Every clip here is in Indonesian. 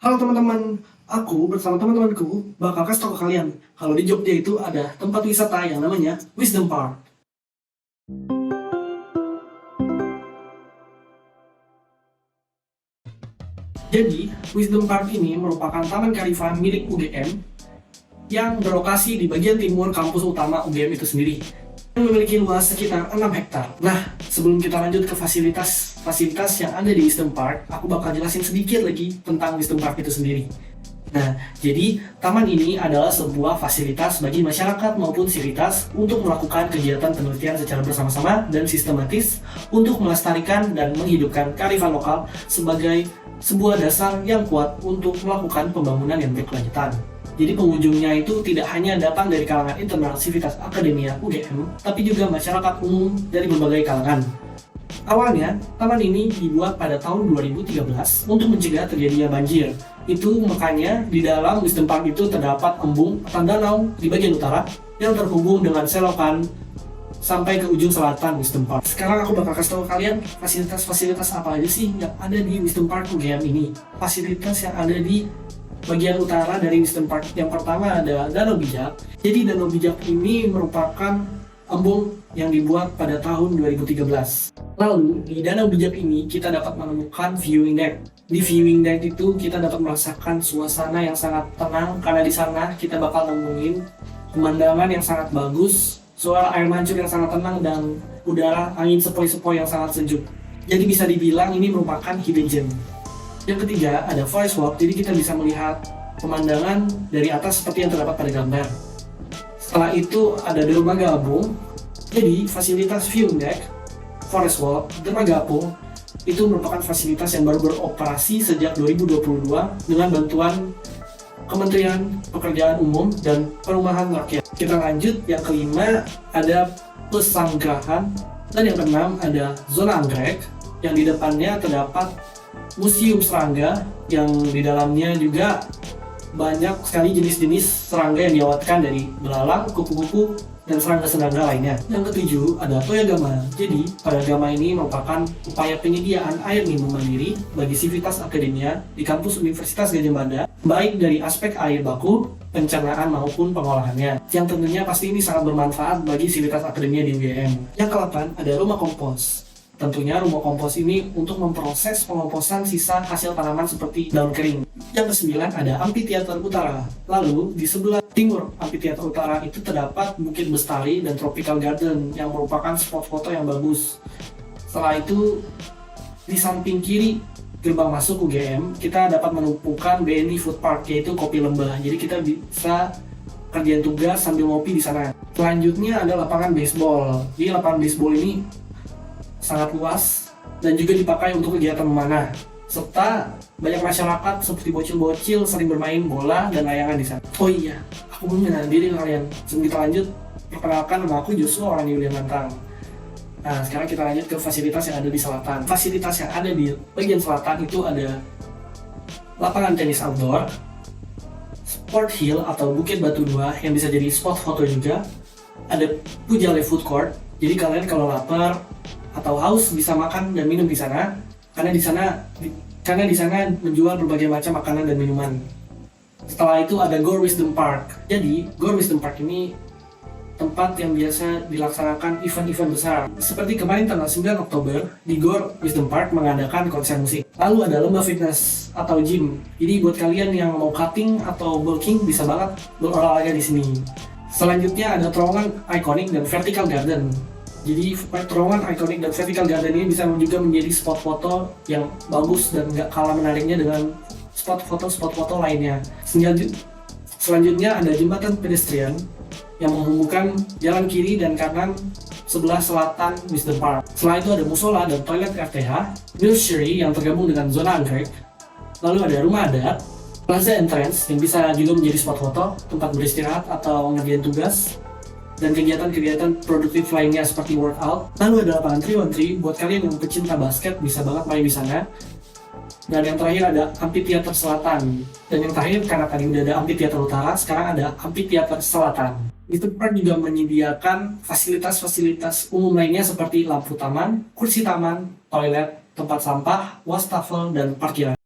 Halo teman-teman, aku bersama teman-temanku bakal kasih tau ke kalian kalau di Jogja itu ada tempat wisata yang namanya Wisdom Park. Jadi, Wisdom Park ini merupakan taman kearifan milik UGM yang berlokasi di bagian timur kampus utama UGM itu sendiri, yang memiliki luas sekitar 6 hektar. Nah, sebelum kita lanjut ke fasilitas yang ada di Wisdom Park, aku bakal jelasin sedikit lagi tentang Wisdom Park itu sendiri. Nah, jadi taman ini adalah sebuah fasilitas bagi masyarakat maupun sivitas untuk melakukan kegiatan penelitian secara bersama-sama dan sistematis untuk melestarikan dan menghidupkan kearifan lokal sebagai sebuah dasar yang kuat untuk melakukan pembangunan yang berkelanjutan. Jadi pengunjungnya itu tidak hanya datang dari kalangan internal Sivitas Akademia UGM, tapi juga masyarakat umum dari berbagai kalangan. Awalnya, taman ini dibuat pada tahun 2013 untuk mencegah terjadinya banjir. Itu makanya di dalam Wisdom Park itu terdapat embung atau danau di bagian utara yang terhubung dengan selokan sampai ke ujung selatan Wisdom Park. Sekarang aku bakal kasih tahu kalian fasilitas-fasilitas apa aja sih yang ada di Wisdom Park UGM ini. Fasilitas yang ada di bagian utara dari Wisdom Park yang pertama ada Danau Bijak. Jadi Danau Bijak ini merupakan embung yang dibuat pada tahun 2013. Lalu di Danau Bijak ini kita dapat menemukan viewing deck. Di viewing deck itu kita dapat merasakan suasana yang sangat tenang karena di sana kita bakal nemuin pemandangan yang sangat bagus, suara air mancur yang sangat tenang dan udara angin sepoi-sepoi yang sangat sejuk. Jadi bisa dibilang ini merupakan hidden gem. Yang ketiga ada forest walk, jadi kita bisa melihat pemandangan dari atas seperti yang terdapat pada gambar. Setelah itu ada dermaga apung. Jadi fasilitas viewing deck, forest walk, dermaga apung itu merupakan fasilitas yang baru beroperasi sejak 2022 dengan bantuan Kementerian Pekerjaan Umum dan Perumahan Rakyat. Kita lanjut, yang kelima ada pesanggrahan, dan yang keenam ada zona anggrek yang di depannya terdapat museum serangga yang di dalamnya juga banyak sekali jenis-jenis serangga yang diawetkan dari belalang, kupu-kupu, dan serangga-serangga lainnya. Yang ketujuh ada Toyagama. Jadi, Toyagama ini merupakan upaya penyediaan air minum mandiri bagi Sivitas Akademia di kampus Universitas Gadjah Mada, baik dari aspek air baku, pencernaan maupun pengolahannya. Yang tentunya pasti ini sangat bermanfaat bagi Sivitas Akademia di UGM. Yang ke-8 ada rumah kompos. Tentunya rumah kompos ini untuk memproses pengomposan sisa hasil tanaman seperti daun kering. Yang ke-9 ada Amphitheater Utara. Lalu di sebelah timur Amphitheater Utara itu terdapat Bukit Bestari dan Tropical Garden yang merupakan spot foto yang bagus. Setelah itu di samping kiri gerbang masuk UGM kita dapat menemukan BNI Food Park, yaitu kopi lembah. Jadi kita bisa kerjaan tugas sambil ngopi di sana. Selanjutnya ada lapangan baseball. Di lapangan baseball ini sangat luas dan juga dipakai untuk kegiatan memanah, serta banyak masyarakat seperti bocil-bocil sering bermain bola dan layangan di sana. Oh iya, aku belum mengenalkan diri kalian. Sebelum kita lanjut, perkenalkan, nama aku Joshua orang Yulian Mantang. Nah, sekarang kita lanjut ke fasilitas yang ada di selatan. Fasilitas yang ada di bagian selatan itu ada lapangan tenis outdoor, Sport Hill atau Bukit Batu 2 yang bisa jadi spot foto juga, ada Pujale Food Court. Jadi kalian kalau lapar atau haus bisa makan dan minum di sana, karena di sana menjual berbagai macam makanan dan minuman. Setelah itu ada Gor Wisdom Park. Jadi Gor Wisdom Park ini tempat yang biasa dilaksanakan event-event besar. Seperti kemarin tanggal 9 Oktober di Gor Wisdom Park mengadakan konser musik. Lalu ada lomba fitness atau gym. Jadi buat kalian yang mau cutting atau bulking bisa banget berolahraga di sini. Selanjutnya ada terowongan ikonik dan vertical garden. Jadi terowongan ikonik dan vertical garden ini bisa juga menjadi spot foto yang bagus dan gak kalah menariknya dengan spot foto lainnya. Selanjutnya ada jembatan pedestrian yang menghubungkan jalan kiri dan kanan sebelah selatan Wisdom Park. Setelah itu ada musola dan toilet RTH, nursery yang tergabung dengan zona anggrek. Lalu ada rumah adat, plaza entrance yang bisa juga menjadi spot foto, tempat beristirahat atau ngerjain tugas, dan kegiatan-kegiatan produktif lainnya seperti workout. Lalu ada lapangan 3-on-3 buat kalian yang pecinta basket bisa banget main di sana. Dan yang terakhir ada Amphitheater Selatan. Dan yang terakhir, karena tadi udah ada Amphitheater Utara, sekarang ada Amphitheater Selatan. Wisdom Park juga menyediakan fasilitas-fasilitas umum lainnya seperti lampu taman, kursi taman, toilet, tempat sampah, wastafel, dan parkiran.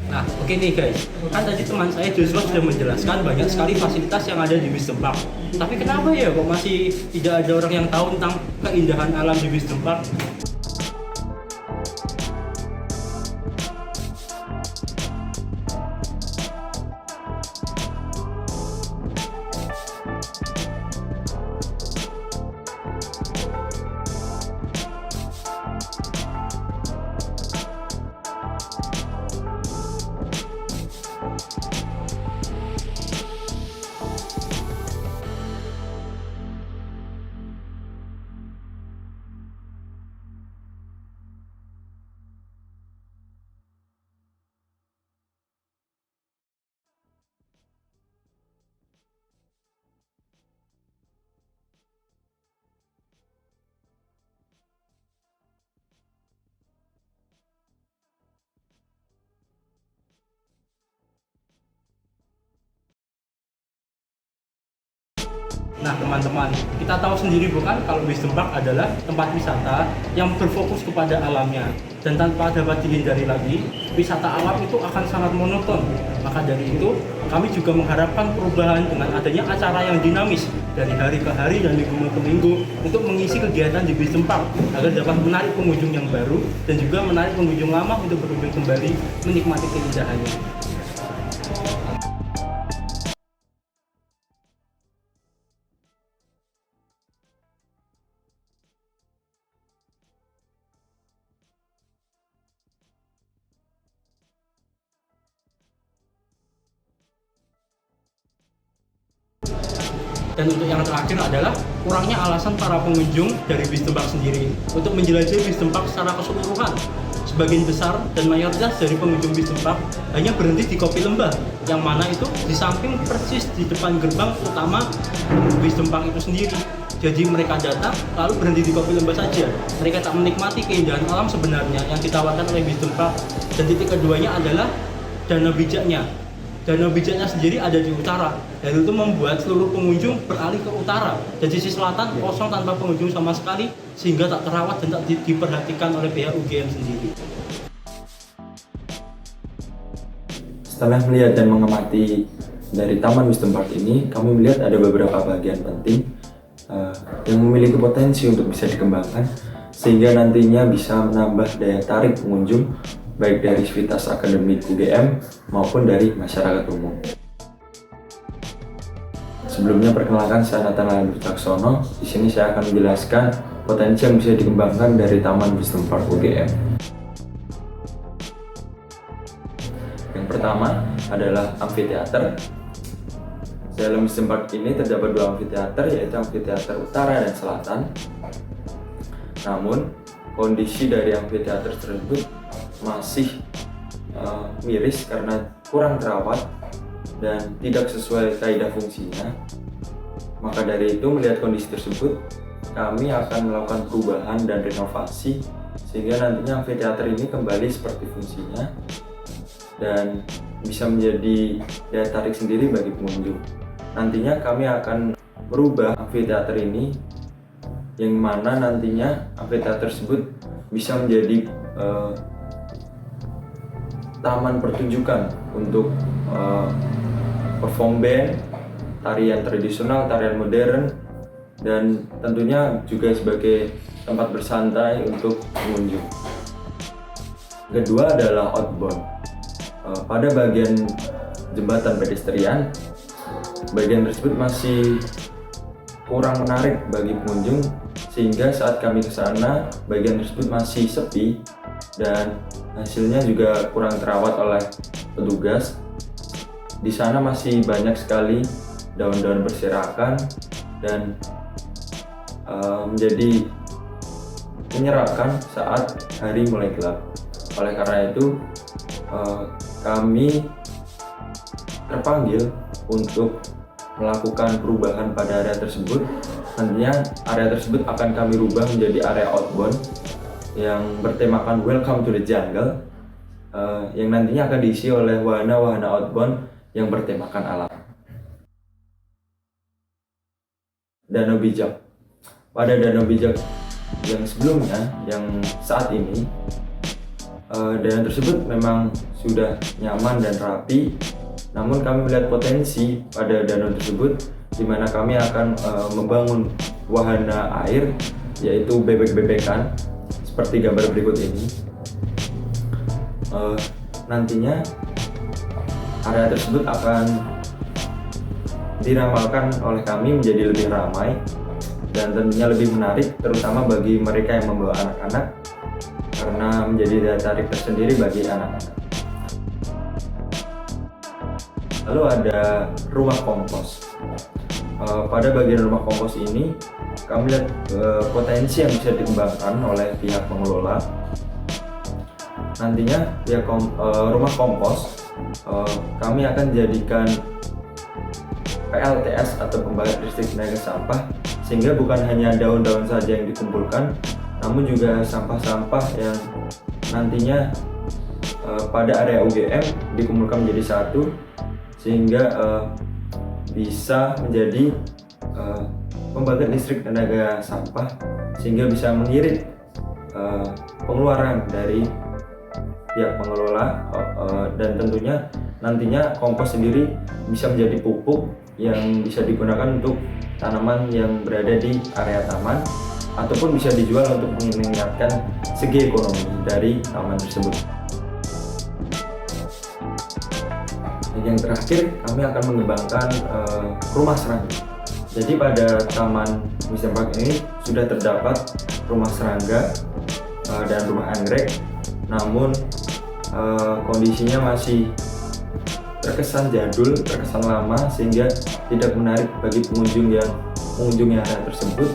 Nah, oke nih guys, kan tadi teman saya Joshua sudah menjelaskan banyak sekali fasilitas yang ada di Wisdom Park. Tapi kenapa ya kok masih tidak ada orang yang tahu tentang keindahan alam di Wisdom Park? Nah teman-teman, kita tahu sendiri bukan kalau Wisdom Park adalah tempat wisata yang berfokus kepada alamnya. Dan tanpa dapat dihindari lagi, wisata alam itu akan sangat monoton. Maka dari itu, kami juga mengharapkan perubahan dengan adanya acara yang dinamis dari hari ke hari dan minggu ke minggu untuk mengisi kegiatan di Wisdom Park agar dapat menarik pengunjung yang baru dan juga menarik pengunjung lama untuk berkunjung kembali menikmati keindahannya. Dan untuk yang terakhir adalah kurangnya alasan para pengunjung dari Wisdom Park sendiri untuk menjelajahi Wisdom Park secara keseluruhan. Sebagian besar dan mayoritas dari pengunjung Wisdom Park hanya berhenti di Kopi Lembah, yang mana itu di samping persis di depan gerbang utama Wisdom Park itu sendiri. Jadi mereka datang lalu berhenti di Kopi Lembah saja. Mereka tak menikmati keindahan alam sebenarnya yang ditawarkan oleh Wisdom Park. Dan titik keduanya adalah danau bijaknya. Danau bijaknya sendiri ada di utara, dan itu membuat seluruh pengunjung beralih ke utara. Dan sisi selatan kosong tanpa pengunjung sama sekali, sehingga tak terawat dan tak diperhatikan oleh pihak UGM sendiri. Setelah melihat dan mengamati dari Taman Wisdom Park ini, kami melihat ada beberapa bagian penting yang memiliki potensi untuk bisa dikembangkan, sehingga nantinya bisa menambah daya tarik pengunjung baik dari sivitas akademik UGM maupun dari masyarakat umum. Sebelumnya perkenalkan, saya Nathanael Wicaksono. Di sini saya akan menjelaskan potensi yang bisa dikembangkan dari Taman Wisdom Park UGM. Yang pertama adalah amfiteater. Dalam Wisdom Park ini terdapat dua amfiteater, yaitu amfiteater utara dan selatan. Namun kondisi dari amfiteater tersebut masih miris karena kurang terawat dan tidak sesuai kaidah fungsinya. Maka dari itu, melihat kondisi tersebut, kami akan melakukan perubahan dan renovasi sehingga nantinya amfiteater ini kembali seperti fungsinya dan bisa menjadi daya tarik sendiri bagi pengunjung. Nantinya kami akan merubah amfiteater ini, yang mana nantinya amfiteater tersebut bisa menjadi taman pertunjukan untuk perform band, tarian tradisional, tarian modern, dan tentunya juga sebagai tempat bersantai untuk pengunjung. Kedua adalah outbound. Pada bagian jembatan pedestrian, bagian tersebut masih kurang menarik bagi pengunjung, sehingga saat kami ke sana, bagian tersebut masih sepi dan hasilnya juga kurang terawat oleh petugas. Di sana masih banyak sekali daun-daun berserakan dan menjadi menyeramkan saat hari mulai gelap. Oleh karena itu, kami terpanggil untuk melakukan perubahan pada area tersebut. Nantinya area tersebut akan kami rubah menjadi area outbound yang bertemakan Welcome to the Jungle, yang nantinya akan diisi oleh wahana-wahana outbound yang bertemakan alam. Danau Bijak. Pada Danau Bijak yang sebelumnya, yang saat ini, Danau tersebut memang sudah nyaman dan rapi, namun kami melihat potensi pada danau tersebut di mana kami akan membangun wahana air, yaitu bebek-bebekan seperti gambar berikut ini. Nantinya area tersebut akan diramalkan oleh kami menjadi lebih ramai dan tentunya lebih menarik, terutama bagi mereka yang membawa anak-anak, karena menjadi daya tarik tersendiri bagi anak-anak. Lalu ada rumah kompos. Pada bagian rumah kompos ini kami lihat potensi yang bisa dikembangkan oleh pihak pengelola. Nantinya rumah kompos kami akan jadikan PLTS atau pembangkit listrik tenaga sampah, sehingga bukan hanya daun-daun saja yang dikumpulkan, namun juga sampah-sampah yang nantinya pada area UGM dikumpulkan menjadi satu, sehingga bisa menjadi pembangkit listrik tenaga sampah, sehingga bisa mengirit pengeluaran dari pihak pengelola, dan tentunya nantinya kompos sendiri bisa menjadi pupuk yang bisa digunakan untuk tanaman yang berada di area taman, ataupun bisa dijual untuk meningkatkan segi ekonomi dari taman tersebut. Dan yang terakhir, kami akan mengembangkan rumah serangga. Jadi pada Taman Wisdom Park ini sudah terdapat rumah serangga dan rumah anggrek, namun kondisinya masih terkesan jadul, terkesan lama, sehingga tidak menarik bagi pengunjung yang mengunjungi area tersebut,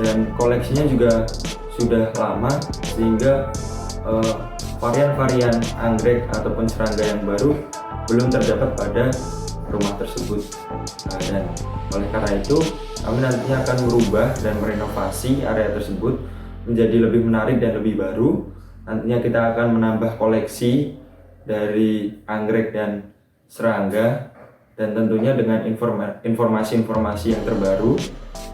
dan koleksinya juga sudah lama, sehingga varian-varian anggrek ataupun serangga yang baru belum terdapat pada rumah tersebut. Dan oleh karena itu kami nantinya akan merubah dan merenovasi area tersebut menjadi lebih menarik dan lebih baru. Nantinya kita akan menambah koleksi dari anggrek dan serangga, dan tentunya dengan informasi-informasi yang terbaru.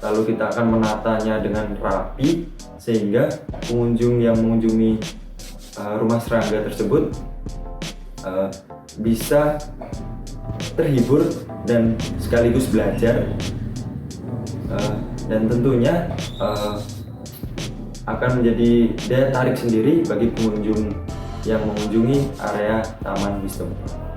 Lalu kita akan menatanya dengan rapi, sehingga pengunjung yang mengunjungi rumah serangga tersebut bisa terhibur dan sekaligus belajar, dan tentunya akan menjadi daya tarik sendiri bagi pengunjung yang mengunjungi area Taman Wisdom Park.